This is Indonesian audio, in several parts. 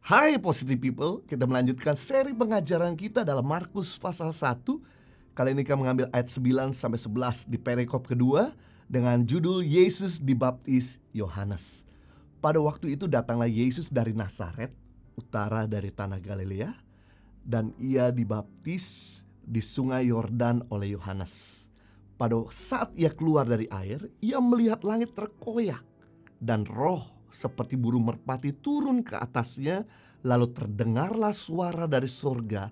Hai Positive People, kita melanjutkan seri pengajaran kita dalam Markus pasal 1. Kali ini kita mengambil ayat 9-11 di perikop kedua dengan judul Yesus dibaptis Yohanes. Pada waktu itu datanglah Yesus dari Nazaret, utara dari tanah Galilea, dan ia dibaptis di sungai Yordan oleh Yohanes. Pada saat ia keluar dari air, ia melihat langit terkoyak dan roh seperti burung merpati turun ke atasnya. Lalu terdengarlah suara dari surga,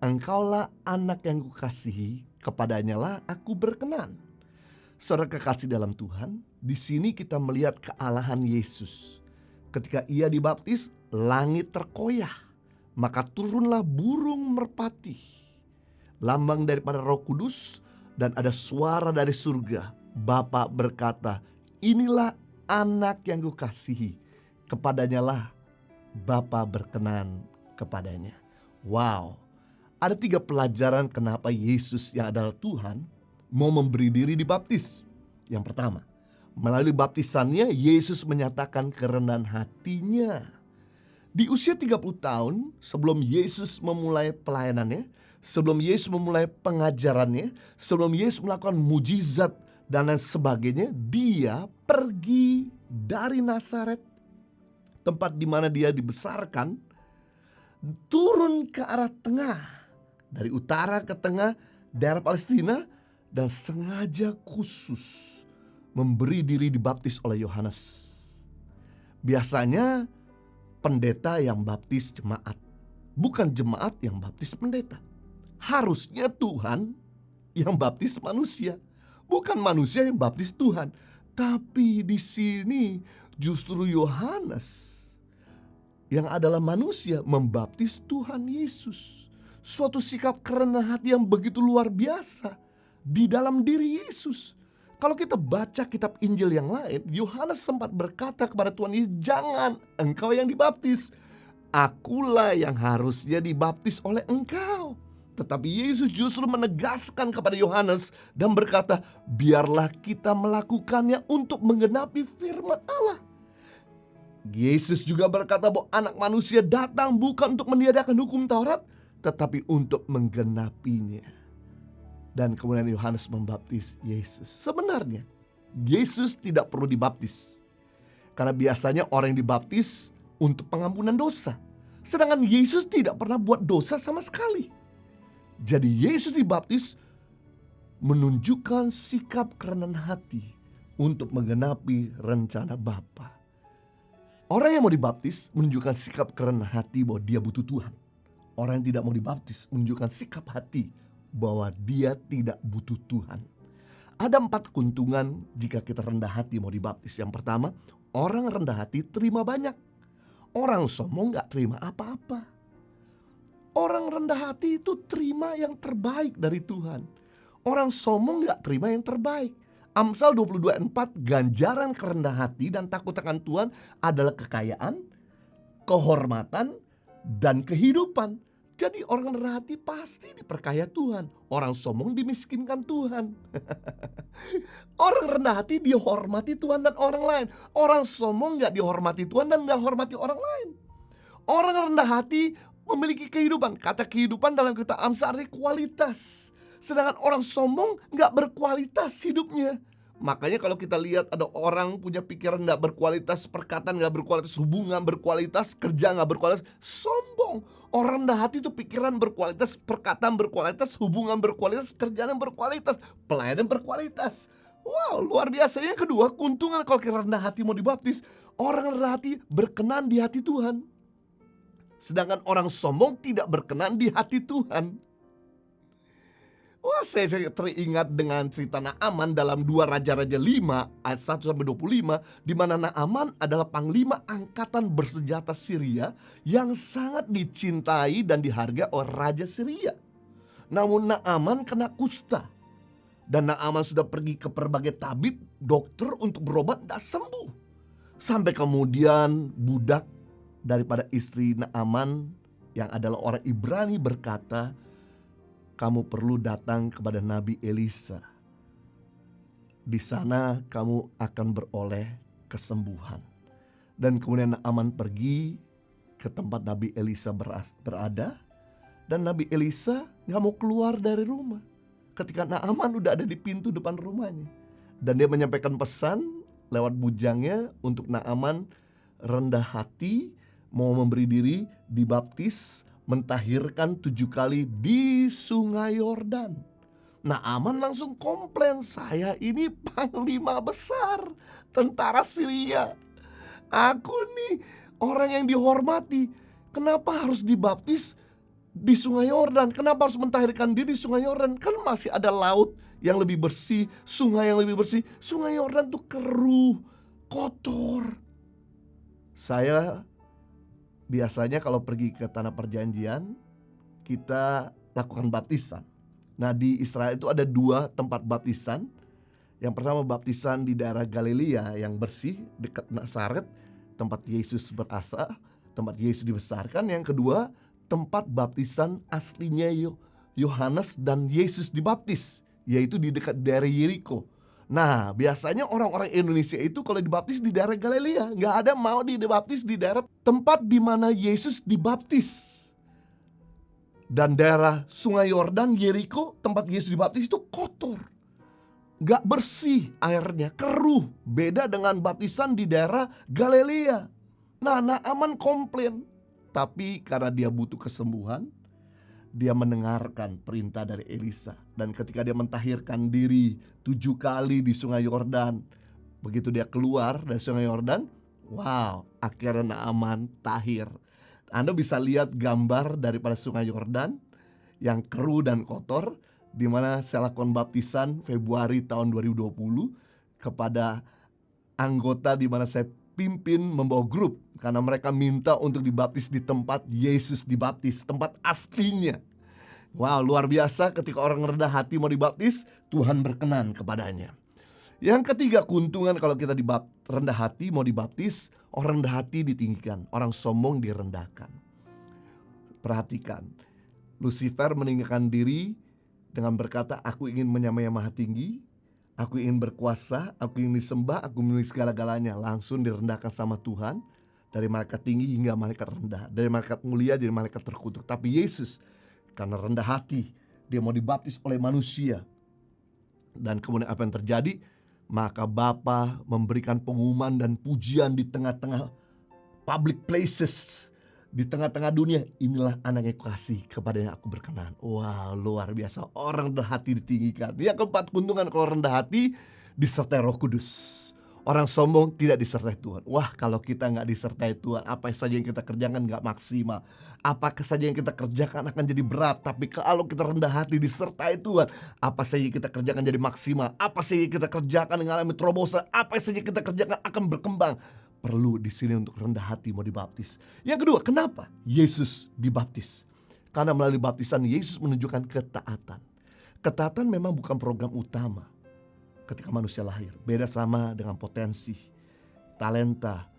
"Engkaulah anak yang kukasihi, kepadanya lah aku berkenan." Saudara kekasih dalam Tuhan, di sini kita melihat kealahan Yesus. Ketika ia dibaptis, langit terkoyak, maka turunlah burung merpati, lambang daripada Roh Kudus, dan ada suara dari surga. Bapa berkata, "Inilah anak yang kukasihi, kepadanya lah Bapa berkenan kepadanya." Wow, ada 3 pelajaran kenapa Yesus yang adalah Tuhan mau memberi diri dibaptis. Yang pertama, melalui baptisannya Yesus menyatakan kerendahan hatinya. Di usia 30 tahun sebelum Yesus memulai pelayanannya, sebelum Yesus memulai pengajarannya, sebelum Yesus melakukan mujizat dan lain sebagainya, dia pergi dari Nazaret, tempat di mana dia dibesarkan, turun ke arah tengah, dari utara ke tengah daerah Palestina, dan sengaja khusus memberi diri dibaptis oleh Yohanes. Biasanya pendeta yang baptis jemaat, bukan jemaat yang baptis pendeta. Harusnya Tuhan yang baptis manusia, bukan manusia yang baptis Tuhan. Tapi di sini justru Yohanes yang adalah manusia membaptis Tuhan Yesus. Suatu sikap kerendahan hati yang begitu luar biasa di dalam diri Yesus. Kalau kita baca kitab Injil yang lain, Yohanes sempat berkata kepada Tuhan Yesus, "Jangan engkau yang dibaptis, akulah yang harusnya dibaptis oleh engkau." Tetapi Yesus justru menegaskan kepada Yohanes dan berkata, "Biarlah kita melakukannya untuk menggenapi firman Allah." Yesus juga berkata bahwa anak manusia datang bukan untuk meniadakan hukum Taurat, tetapi untuk menggenapinya. Dan kemudian Yohanes membaptis Yesus. Sebenarnya Yesus tidak perlu dibaptis, karena biasanya orang yang dibaptis untuk pengampunan dosa. Sedangkan Yesus tidak pernah buat dosa sama sekali. Jadi Yesus dibaptis menunjukkan sikap kerendahan hati untuk menggenapi rencana Bapa. Orang yang mau dibaptis menunjukkan sikap kerendahan hati bahwa dia butuh Tuhan. Orang yang tidak mau dibaptis menunjukkan sikap hati bahwa dia tidak butuh Tuhan. Ada 4 keuntungan jika kita rendah hati mau dibaptis. Yang pertama, orang rendah hati terima banyak. Orang sombong gak terima apa-apa. Orang rendah hati itu terima yang terbaik dari Tuhan. Orang sombong gak terima yang terbaik. Amsal 22:4, ganjaran kerendahan hati dan takut akan Tuhan adalah kekayaan, kehormatan, dan kehidupan. Jadi orang rendah hati pasti diperkaya Tuhan. Orang sombong dimiskinkan Tuhan. Orang rendah hati dihormati Tuhan dan orang lain. Orang sombong gak dihormati Tuhan dan gak hormati orang lain. Orang rendah hati memiliki kehidupan. Kata kehidupan dalam kitab Amsal artinya kualitas. Sedangkan orang sombong gak berkualitas hidupnya. Makanya kalau kita lihat ada orang punya pikiran gak berkualitas, perkataan gak berkualitas, hubungan berkualitas, kerja gak berkualitas, sombong. Orang rendah hati itu pikiran berkualitas, perkataan berkualitas, hubungan berkualitas, kerjaan yang berkualitas, pelayanan berkualitas. Wow, luar biasa. Yang kedua, keuntungan kalau kita rendah hati mau dibaptis, orang rendah hati berkenan di hati Tuhan. Sedangkan orang sombong tidak berkenan di hati Tuhan. Wah, saya teringat dengan cerita Naaman dalam 2 Raja-Raja 5 ayat 1-25, di mana Naaman adalah panglima angkatan bersenjata Syria yang sangat dicintai dan dihargai oleh Raja Syria. Namun Naaman kena kusta, dan Naaman sudah pergi ke berbagai tabib, dokter untuk berobat, tidak sembuh. Sampai kemudian budak daripada istri Naaman yang adalah orang Ibrani berkata, "Kamu perlu datang kepada Nabi Elisa. Di sana kamu akan beroleh kesembuhan." Dan kemudian Naaman pergi ke tempat Nabi Elisa berada. Dan Nabi Elisa gak mau keluar dari rumah ketika Naaman udah ada di pintu depan rumahnya. Dan dia menyampaikan pesan lewat bujangnya untuk Naaman rendah hati, mau memberi diri, dibaptis, mentahirkan 7 kali di sungai Yordan. Naaman langsung komplain, saya ini panglima besar tentara Syria. Aku nih orang yang dihormati, kenapa harus dibaptis di sungai Yordan? Kenapa harus mentahirkan diri di sungai Yordan? Kan masih ada laut yang lebih bersih, sungai yang lebih bersih. Sungai Yordan tuh keruh, kotor. Saya biasanya kalau pergi ke tanah perjanjian, kita lakukan baptisan. Nah, di Israel itu ada 2 tempat baptisan. Yang pertama baptisan di daerah Galilea yang bersih dekat Nazaret, tempat Yesus berasal, tempat Yesus dibesarkan. Yang kedua, tempat baptisan aslinya Yohanes dan Yesus dibaptis, yaitu di dekat daerah Yeriko. Nah, biasanya orang-orang Indonesia itu kalau dibaptis di daerah Galilea, nggak ada mau dibaptis di daerah tempat di mana Yesus dibaptis. Dan daerah Sungai Yordan, Yeriko, tempat Yesus dibaptis itu kotor, nggak bersih airnya, keruh. Beda dengan baptisan di daerah Galilea. Nah, Naaman komplain. Tapi karena dia butuh kesembuhan, dia mendengarkan perintah dari Elisa. Dan ketika dia mentahirkan diri 7 kali di sungai Yordan, begitu dia keluar dari sungai Yordan, wow, akhirnya Naaman tahir. Anda bisa lihat gambar daripada sungai Yordan yang keruh dan kotor, di mana saya lakukan baptisan Februari tahun 2020 kepada anggota di mana saya pimpin membawa grup, karena mereka minta untuk dibaptis di tempat Yesus dibaptis, tempat aslinya. Wow, luar biasa. Ketika orang rendah hati mau dibaptis, Tuhan berkenan kepadanya. Yang ketiga, keuntungan kalau kita rendah hati mau dibaptis, orang rendah hati ditinggikan, orang sombong direndahkan. Perhatikan, Lucifer meninggikan diri dengan berkata, aku ingin menyamai yang maha tinggi, aku ingin berkuasa, aku ingin disembah, aku memiliki segala-galanya. Langsung direndahkan sama Tuhan. Dari malaikat tinggi hingga malaikat rendah, dari malaikat mulia jadi malaikat terkutuk. Tapi Yesus karena rendah hati, dia mau dibaptis oleh manusia. Dan kemudian apa yang terjadi? Maka Bapa memberikan pengumuman dan pujian di tengah-tengah public places, di tengah-tengah dunia. Inilah anak yang kasih kepadanya aku berkenan. Wow, luar biasa. Orang rendah hati ditinggikan. Yang keempat, keuntungan kalau rendah hati disertai Roh Kudus. Orang sombong tidak disertai Tuhan. Wah, kalau kita gak disertai Tuhan, apa saja yang kita kerjakan gak maksimal. Apa saja yang kita kerjakan akan jadi berat. Tapi kalau kita rendah hati disertai Tuhan, apa saja yang kita kerjakan jadi maksimal. Apa saja yang kita kerjakan mengalami terobosan. Apa saja yang kita kerjakan akan berkembang. Perlu di sini untuk rendah hati mau dibaptis. Yang kedua, kenapa Yesus dibaptis? Karena melalui baptisan Yesus menunjukkan ketaatan. Ketaatan memang bukan program utama ketika manusia lahir. Beda sama dengan potensi, talenta.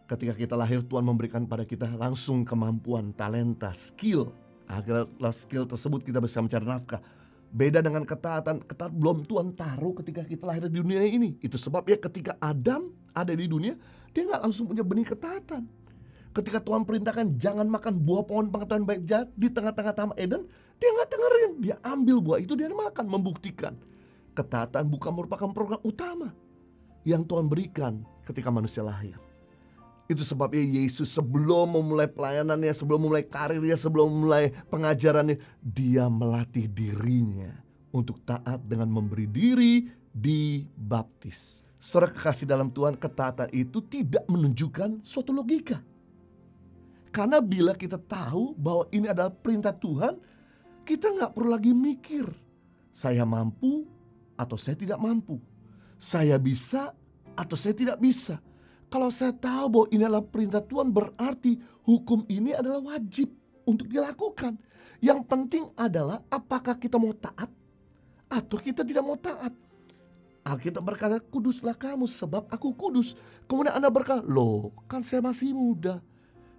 Ketika kita lahir, Tuhan memberikan pada kita langsung kemampuan, talenta, skill. Agar skill tersebut kita bisa mencari nafkah. Beda dengan ketaatan. Ketaatan belum Tuhan taruh ketika kita lahir di dunia ini. Itu sebabnya ketika Adam ada di dunia, dia gak langsung punya benih ketaatan. Ketika Tuhan perintahkan jangan makan buah pohon pengetahuan baik jahat di tengah-tengah taman Eden, dia gak dengerin. Dia ambil buah itu, dia makan, membuktikan ketaatan bukan merupakan program utama yang Tuhan berikan ketika manusia lahir. Itu sebabnya Yesus sebelum memulai pelayanannya, sebelum memulai karirnya, sebelum memulai pengajarannya, dia melatih dirinya untuk taat dengan memberi diri dibaptis. Saudara kekasih dalam Tuhan, ketaatan itu tidak menunjukkan suatu logika. Karena bila kita tahu bahwa ini adalah perintah Tuhan, kita gak perlu lagi mikir, saya mampu atau saya tidak mampu, saya bisa atau saya tidak bisa. Kalau saya tahu bahwa ini adalah perintah Tuhan, berarti hukum ini adalah wajib untuk dilakukan. Yang penting adalah apakah kita mau taat atau kita tidak mau taat. Alkitab berkata, kuduslah kamu sebab aku kudus. Kemudian Anda berkata, loh kan saya masih muda.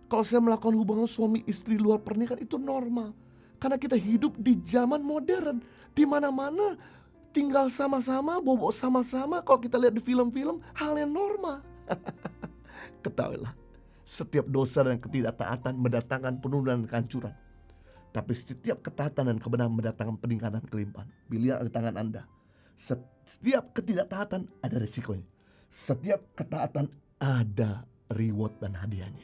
Kalau saya melakukan hubungan suami istri luar pernikahan itu normal. Karena kita hidup di zaman modern, di mana-mana tinggal sama-sama, bobok sama-sama. Kalau kita lihat di film-film, hal yang normal. Ketahuilah, Setiap dosa dan ketidaktaatan mendatangkan penurunan dan kehancuran. Tapi setiap ketaatan dan kebenaran mendatangkan peningkatan kelimpahan. Pilihan ada di tangan Anda. Setiap ketidaktaatan ada risikonya. Setiap ketaatan ada reward dan hadiahnya.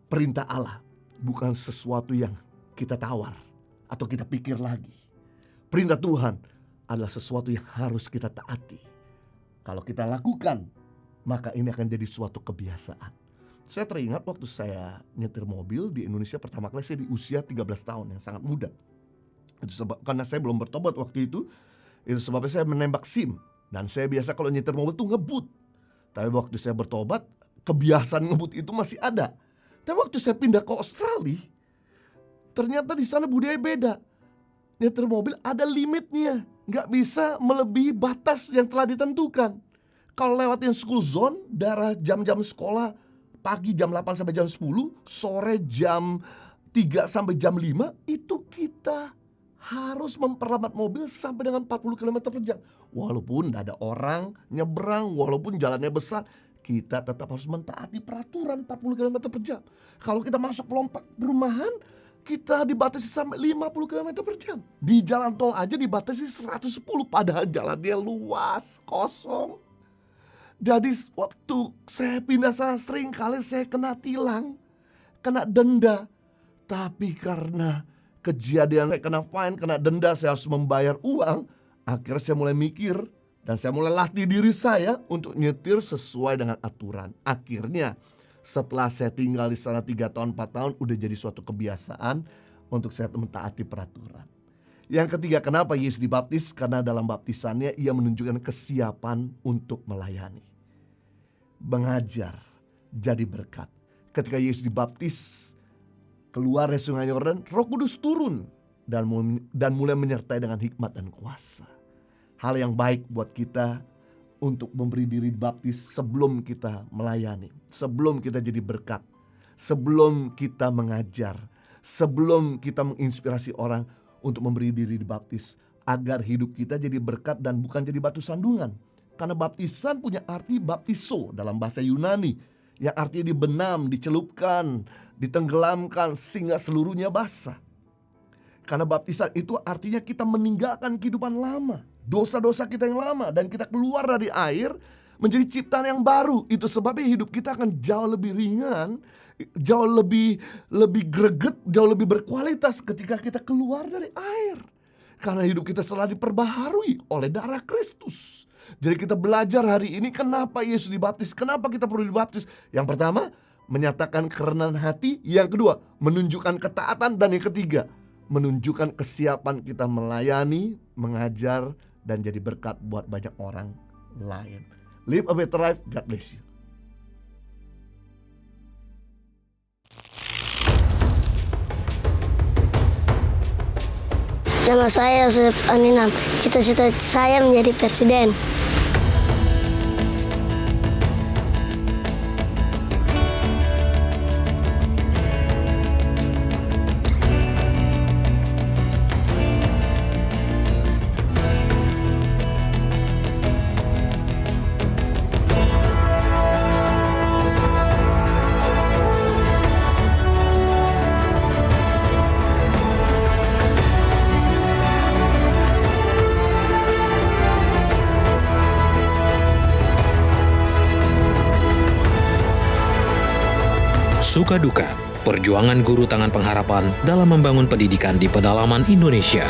Perintah Allah bukan sesuatu yang kita tawar atau kita pikir lagi. Perintah Tuhan adalah sesuatu yang harus kita taati. Kalau kita lakukan, maka ini akan jadi suatu kebiasaan. Saya teringat waktu saya nyetir mobil di Indonesia pertama kali, saya di usia 13 tahun yang sangat muda. Itu sebab karena saya belum bertobat waktu itu sebabnya saya menembak SIM. Dan saya biasa kalau nyetir mobil tuh ngebut. Tapi waktu saya bertobat, kebiasaan ngebut itu masih ada. Tapi waktu saya pindah ke Australia, ternyata di sana budaya beda. Nyetir mobil ada limitnya, nggak bisa melebihi batas yang telah ditentukan. Kalau lewatin school zone, daerah jam-jam sekolah, pagi jam 8 sampai jam 10, sore jam 3 sampai jam 5, itu kita harus memperlambat mobil sampai dengan 40 km per jam. Walaupun tidak ada orang nyebrang, walaupun jalannya besar, kita tetap harus mentaati peraturan 40 km per jam. Kalau kita masuk pelompat perumahan, kita dibatasi sampai 50 km per jam. Di jalan tol aja dibatasi 110, padahal jalannya luas, kosong. Jadi waktu saya pindah sana sering kali saya kena tilang, kena denda. Tapi karena kejadian saya kena fine, kena denda, saya harus membayar uang. Akhirnya saya mulai mikir dan saya mulai latih diri saya untuk nyetir sesuai dengan aturan. Akhirnya setelah saya tinggal di sana 3 tahun 4 tahun, udah jadi suatu kebiasaan untuk saya mentaati peraturan. Yang ketiga, kenapa Yesus dibaptis? Karena dalam baptisannya ia menunjukkan kesiapan untuk melayani, mengajar, jadi berkat. Ketika Yesus dibaptis, keluar dari sungai Yordan, Roh Kudus turun dan mulai menyertai dengan hikmat dan kuasa. Hal yang baik buat kita untuk memberi diri dibaptis sebelum kita melayani, sebelum kita jadi berkat, sebelum kita mengajar, sebelum kita menginspirasi orang untuk memberi diri dibaptis, agar hidup kita jadi berkat dan bukan jadi batu sandungan. Karena baptisan punya arti baptiso dalam bahasa Yunani, yang artinya dibenam, dicelupkan, ditenggelamkan sehingga seluruhnya basah. Karena baptisan itu artinya kita meninggalkan kehidupan lama, dosa-dosa kita yang lama, dan kita keluar dari air menjadi ciptaan yang baru. Itu sebabnya hidup kita akan jauh lebih ringan, jauh lebih greget, jauh lebih berkualitas ketika kita keluar dari air. Karena hidup kita telah diperbaharui oleh darah Kristus. Jadi kita belajar hari ini kenapa Yesus dibaptis, kenapa kita perlu dibaptis. Yang pertama, menyatakan kerendahan hati. Yang kedua, menunjukkan ketaatan. Dan yang ketiga, menunjukkan kesiapan kita melayani, mengajar, dan jadi berkat buat banyak orang lain. Live a better life. God bless you. Nama saya Yosef Aninam. Cita-cita saya menjadi presiden. Suka duka, perjuangan guru tangan pengharapan dalam membangun pendidikan di pedalaman Indonesia.